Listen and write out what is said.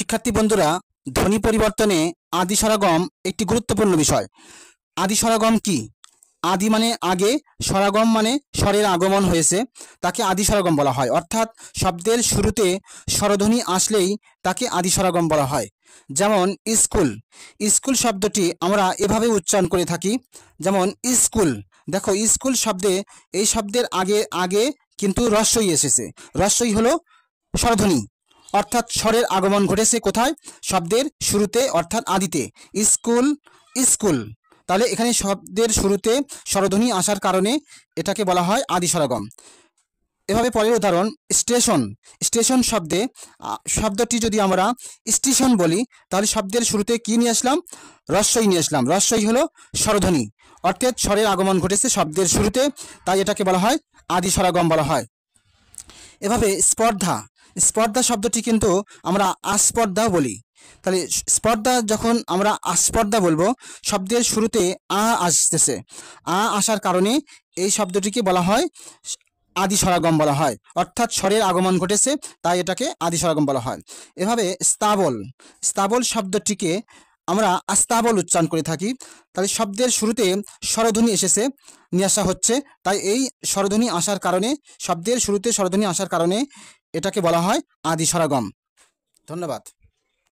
শিক্ষার্থী বন্ধুরা, ধ্বনি পরিবর্তনে আদি স্বরাগম একটি গুরুত্বপূর্ণ বিষয়। আদি স্বরাগম কি? আদি মানে আগে, স্বরাগম মানে স্বরের আগমন হয়েছে, তাকে আদি স্বরাগম বলা হয়। অর্থাৎ শব্দের শুরুতে স্বরধ্বনি আসলেই তাকে আদি স্বরাগম বলা হয়। যেমন স্কুল, স্কুল শব্দটি আমরা এভাবে উচ্চারণ করে থাকি, যেমন স্কুল। দেখো, স্কুল শব্দে এই শব্দের আগে আগে কিন্তু রস্বই এসেছে। রস্বই হলো স্বরধ্বনি, অর্থাৎ স্বরের আগমন ঘটেছে কোথায়? শব্দের শুরুতে, অর্থাৎ আদিতে। School, school. তাহলে এখানে শব্দের শুরুতে স্বরধ্বনি আসার কারণে এটাকে বলা হয় আদি স্বরগম। এভাবে পরের উদাহরণ স্টেশন। স্টেশন শব্দটি যদি আমরা স্টেশন বলি, তাহলে শব্দের শুরুতে কি নিয়ে আসলাম? রস্বই নিয়ে আসলাম। রস্বই হলো স্বরধ্বনি, অর্থাৎ স্বরের আগমন ঘটেছে শব্দের শুরুতে, তাই এটাকে বলা হয় আদি স্বরগম বলা হয়। এভাবে স্পর্ধা, স্পর্ধা শব্দটি কিন্তু আমরা আস্পর্ধাও বলি। তাহলে স্পর্ধা যখন আমরা আস্পর্ধা বলবো, শব্দের শুরুতে আসতেছে, আসার কারণে এই শব্দটিকে বলা হয় আদি স্বরাগম বলা হয়, অর্থাৎ স্বরের আগমন ঘটেছে, তাই এটাকে আদি স্বরাগম বলা হয়। এভাবে স্তাবল, স্তাবল শব্দটিকে আমরা আস্তাবল উচ্চারণ করে থাকি। তাহলে শব্দের শুরুতে স্বরধ্বনি এসেছে, নিয়ে আসা হচ্ছে, তাই এই স্বরধ্বনি আসার কারণে, শব্দের শুরুতে স্বরধ্বনি আসার কারণে এটাকে বলা হয় আদি স্বরাগম। ধন্যবাদ।